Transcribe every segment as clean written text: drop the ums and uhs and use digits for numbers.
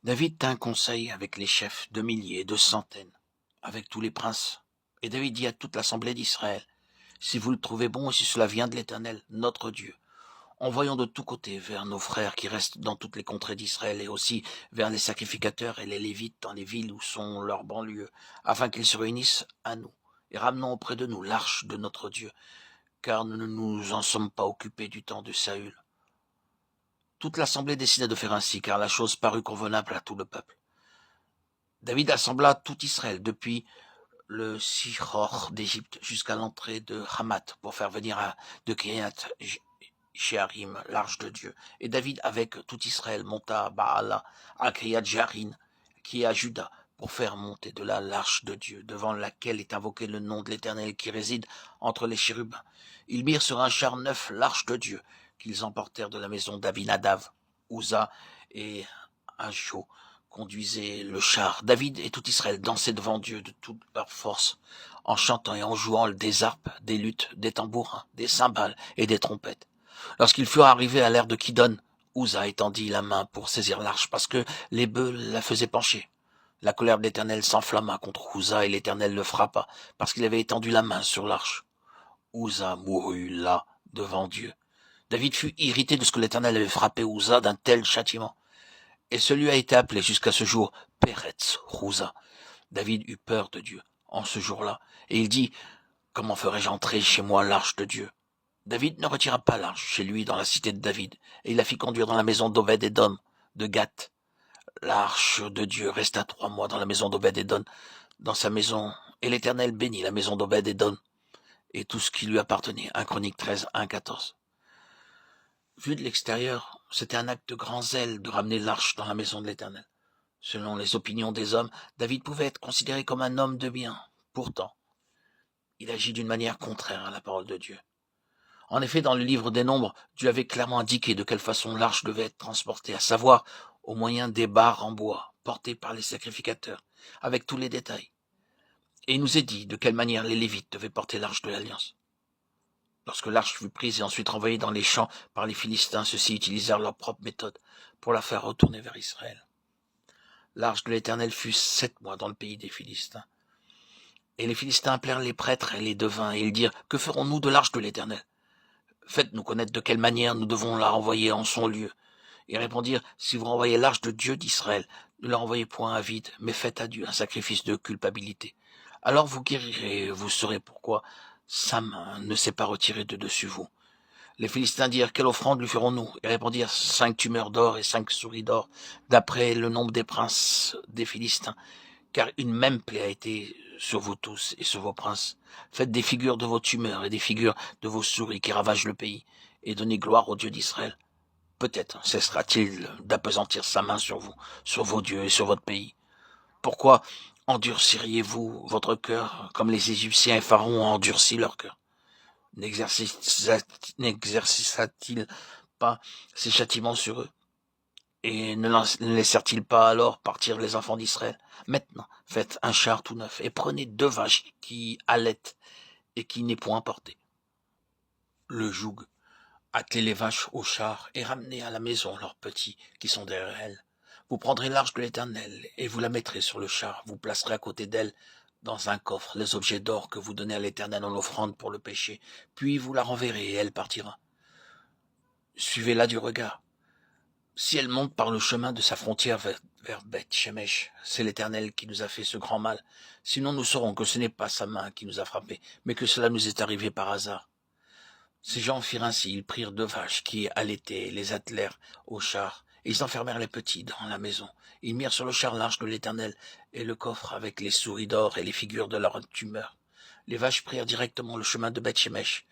David tint conseil avec les chefs de milliers et de centaines, avec tous les princes. Et David dit à toute l'assemblée d'Israël, si vous le trouvez bon et si cela vient de l'Éternel, notre Dieu, envoyons de tous côtés vers nos frères qui restent dans toutes les contrées d'Israël et aussi vers les sacrificateurs et les Lévites dans les villes où sont leurs banlieues, afin qu'ils se réunissent à nous et ramenons auprès de nous l'arche de notre Dieu, car nous ne nous en sommes pas occupés du temps de Saül. Toute l'assemblée décida de faire ainsi, car la chose parut convenable à tout le peuple. David assembla tout Israël depuis le Sichor d'Égypte jusqu'à l'entrée de Hamath pour faire venir de Kiriat Jéarim l'arche de Dieu. Et David avec tout Israël monta à Baala, à Kiriat Jéarim, qui est à Juda, pour faire monter de là l'arche de Dieu, devant laquelle est invoqué le nom de l'Éternel qui réside entre les chérubins. Ils mirent sur un char neuf l'arche de Dieu, qu'ils emportèrent de la maison d'Abinadav. Uza et Ajo conduisaient le char. David et tout Israël dansaient devant Dieu de toute leur force, en chantant et en jouant des harpes, des luttes, des tambourins, des cymbales et des trompettes. Lorsqu'ils furent arrivés à l'ère de Kidon, Uza étendit la main pour saisir l'arche, parce que les bœufs la faisaient pencher. La colère de l'Éternel s'enflamma contre Uza, et l'Éternel le frappa, parce qu'il avait étendu la main sur l'arche. Uza mourut là, devant Dieu. David fut irrité de ce que l'Éternel avait frappé Uza d'un tel châtiment. Et celui a été appelé jusqu'à ce jour Peretz Rouza. David eut peur de Dieu en ce jour-là, et il dit, comment ferai-je entrer chez moi l'arche de Dieu? David ne retira pas l'arche chez lui dans la cité de David, et il la fit conduire dans la maison d'Obed-Édom, de Gath. L'arche de Dieu resta 3 mois dans la maison d'Obed-Édom, dans sa maison, et l'Éternel bénit la maison d'Obed-Édom, et tout ce qui lui appartenait. 1 Chroniques 13, 1-14. Vu de l'extérieur, c'était un acte de grand zèle de ramener l'arche dans la maison de l'Éternel. Selon les opinions des hommes, David pouvait être considéré comme un homme de bien. Pourtant, il agit d'une manière contraire à la parole de Dieu. En effet, dans le livre des Nombres, Dieu avait clairement indiqué de quelle façon l'arche devait être transportée, à savoir au moyen des barres en bois, portées par les sacrificateurs, avec tous les détails. Et il nous est dit de quelle manière les Lévites devaient porter l'arche de l'Alliance. Lorsque l'arche fut prise et ensuite renvoyée dans les champs par les Philistins, ceux-ci utilisèrent leur propre méthode pour la faire retourner vers Israël. L'arche de l'Éternel fut 7 mois dans le pays des Philistins. Et les Philistins appelèrent les prêtres et les devins, et ils dirent, que ferons-nous de l'arche de l'Éternel? Faites-nous connaître de quelle manière nous devons la renvoyer en son lieu. Ils répondirent, si vous renvoyez l'arche de Dieu d'Israël, ne la renvoyez point à vide, mais faites à Dieu un sacrifice de culpabilité. Alors vous guérirez, et vous saurez pourquoi sa main ne s'est pas retirée de dessus vous. Les Philistins dirent, quelle offrande lui ferons-nous? Ils répondirent, 5 tumeurs d'or et 5 souris d'or, d'après le nombre des princes des Philistins, car une même plaie a été sur vous tous et sur vos princes. Faites des figures de vos tumeurs et des figures de vos souris qui ravagent le pays, et donnez gloire au Dieu d'Israël. Peut-être cessera-t-il d'appesantir sa main sur vous, sur vos dieux et sur votre pays. Pourquoi endurciriez-vous votre cœur comme les Égyptiens et Pharaon ont endurci leur cœur? N'exerça-t-il pas ces châtiments sur eux? Et ne laissèrent-ils pas alors partir les enfants d'Israël? Maintenant, faites un char tout neuf, et prenez 2 vaches qui allaitent et qui n'est point portées. Le joug, attelez les vaches au char, et ramenez à la maison leurs petits qui sont derrière elles. Vous prendrez l'arche de l'Éternel, et vous la mettrez sur le char. Vous placerez à côté d'elle, dans un coffre, les objets d'or que vous donnez à l'Éternel en offrande pour le péché. Puis vous la renverrez, et elle partira. Suivez-la du regard. Si elle monte par le chemin de sa frontière vers Beth-Shemesh, c'est l'Éternel qui nous a fait ce grand mal. Sinon nous saurons que ce n'est pas sa main qui nous a frappés, mais que cela nous est arrivé par hasard. Ces gens firent ainsi, ils prirent 2 vaches qui allaitaient, les attelèrent au char, et ils enfermèrent les petits dans la maison. Ils mirent sur le char l'arche de l'Éternel et le coffre avec les souris d'or et les figures de leur tumeur. Les vaches prirent directement le chemin de Beth-Shemesh.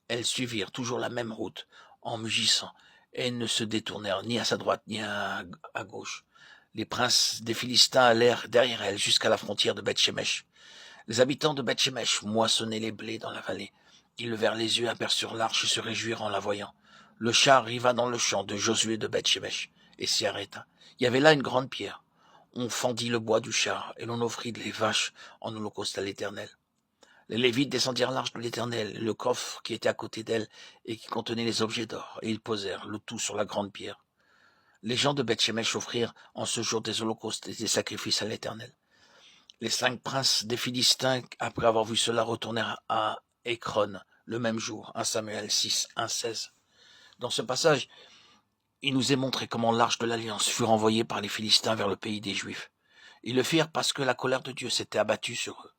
Elles suivirent toujours la même route, en mugissant, et ne se détournèrent ni à sa droite ni à gauche. Les princes des Philistins allèrent derrière elles jusqu'à la frontière de Beth-Shemesh. Les habitants de Beth-Shemesh moissonnaient les blés dans la vallée. Ils levèrent les yeux, aperçurent l'arche et se réjouirent en la voyant. Le char arriva dans le champ de Josué de Beth-Shemesh et s'y arrêta. Il y avait là une grande pierre. On fendit le bois du char et l'on offrit les vaches en holocauste à l'Éternel. Les Lévites descendirent l'arche de l'Éternel, le coffre qui était à côté d'elle et qui contenait les objets d'or, et ils posèrent le tout sur la grande pierre. Les gens de Beth-Shemesh offrirent en ce jour des holocaustes et des sacrifices à l'Éternel. Les 5 princes des Philistins, après avoir vu cela, retournèrent à Écron le même jour. 1 Samuel 6, 1, 16. Dans ce passage, il nous est montré comment l'arche de l'Alliance fut renvoyée par les Philistins vers le pays des Juifs. Ils le firent parce que la colère de Dieu s'était abattue sur eux.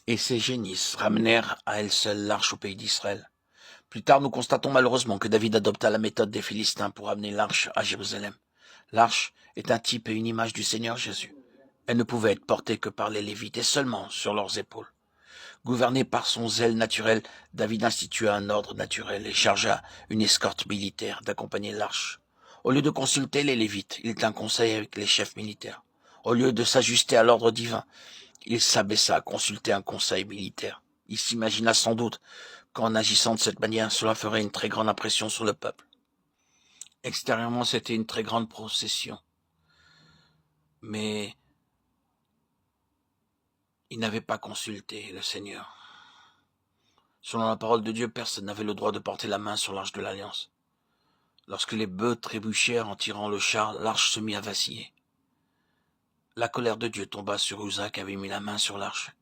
Et ces génisses ramenèrent à elles seules l'arche au pays d'Israël. Plus tard, nous constatons malheureusement que David adopta la méthode des Philistins pour amener l'arche à Jérusalem. L'arche est un type et une image du Seigneur Jésus. Elle ne pouvait être portée que par les Lévites et seulement sur leurs épaules. Gouverné par son zèle naturel, David institua un ordre naturel et chargea une escorte militaire d'accompagner l'arche. Au lieu de consulter les Lévites, il tint conseil avec les chefs militaires. Au lieu de s'ajuster à l'ordre divin, il s'abaissa à consulter un conseil militaire. Il s'imagina sans doute qu'en agissant de cette manière, cela ferait une très grande impression sur le peuple. Extérieurement, c'était une très grande procession. Mais il n'avait pas consulté le Seigneur. Selon la parole de Dieu, personne n'avait le droit de porter la main sur l'arche de l'Alliance. Lorsque les bœufs trébuchèrent en tirant le char, l'arche se mit à vaciller. La colère de Dieu tomba sur Uza qui avait mis la main sur l'arche.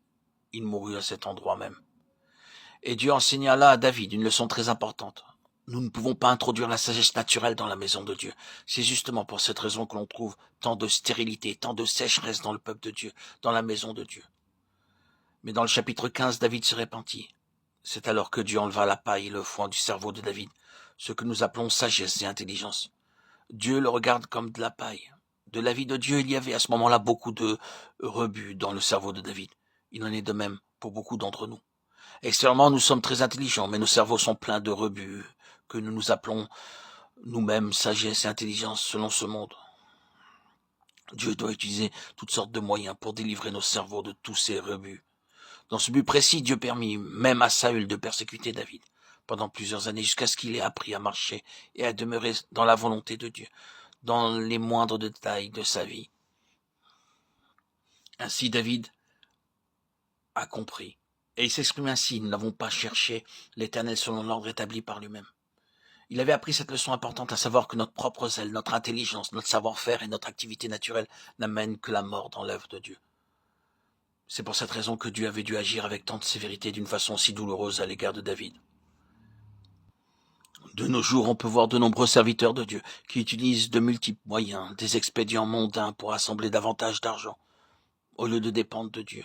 Il mourut à cet endroit même. Et Dieu enseigna là à David une leçon très importante. Nous ne pouvons pas introduire la sagesse naturelle dans la maison de Dieu. C'est justement pour cette raison que l'on trouve tant de stérilité, tant de sécheresse dans le peuple de Dieu, dans la maison de Dieu. Mais dans le chapitre 15, David se repentit. C'est alors que Dieu enleva la paille et le foin du cerveau de David, ce que nous appelons sagesse et intelligence. Dieu le regarde comme de la paille. De l'avis de Dieu, il y avait à ce moment-là beaucoup de rebut dans le cerveau de David. Il en est de même pour beaucoup d'entre nous. Extérieurement, nous sommes très intelligents, mais nos cerveaux sont pleins de rebuts, que nous nous appelons nous-mêmes sagesse et intelligence selon ce monde. Dieu doit utiliser toutes sortes de moyens pour délivrer nos cerveaux de tous ces rebuts. Dans ce but précis, Dieu permit même à Saül de persécuter David pendant plusieurs années jusqu'à ce qu'il ait appris à marcher et à demeurer dans la volonté de Dieu, dans les moindres détails de sa vie. Ainsi David a compris. Et il s'exprime ainsi: nous n'avons pas cherché l'Éternel selon l'ordre établi par lui-même. Il avait appris cette leçon importante, à savoir que notre propre zèle, notre intelligence, notre savoir-faire et notre activité naturelle n'amènent que la mort dans l'œuvre de Dieu. C'est pour cette raison que Dieu avait dû agir avec tant de sévérité d'une façon si douloureuse à l'égard de David. De nos jours, on peut voir de nombreux serviteurs de Dieu qui utilisent de multiples moyens, des expédients mondains pour assembler davantage d'argent, au lieu de dépendre de Dieu,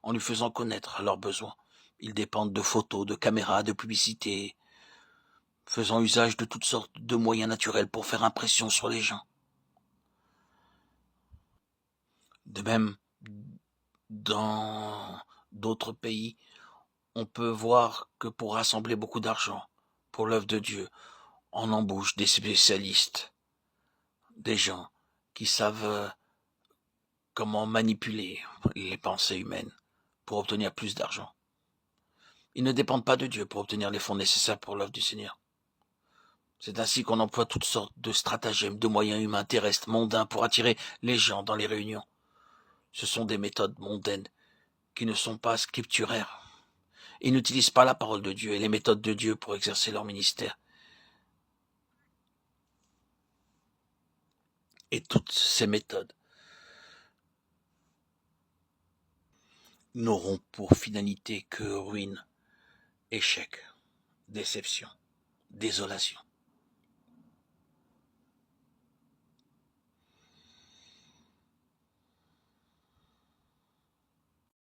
en lui faisant connaître leurs besoins. Ils dépendent de photos, de caméras, de publicités, faisant usage de toutes sortes de moyens naturels pour faire impression sur les gens. De même, dans d'autres pays, on peut voir que pour rassembler beaucoup d'argent pour l'œuvre de Dieu, on embauche des spécialistes, des gens qui savent comment manipuler les pensées humaines pour obtenir plus d'argent. Ils ne dépendent pas de Dieu pour obtenir les fonds nécessaires pour l'œuvre du Seigneur. C'est ainsi qu'on emploie toutes sortes de stratagèmes, de moyens humains, terrestres, mondains pour attirer les gens dans les réunions. Ce sont des méthodes mondaines qui ne sont pas scripturaires. Ils n'utilisent pas la parole de Dieu et les méthodes de Dieu pour exercer leur ministère. Et toutes ces méthodes n'auront pour finalité que ruine, échec, déception, désolation.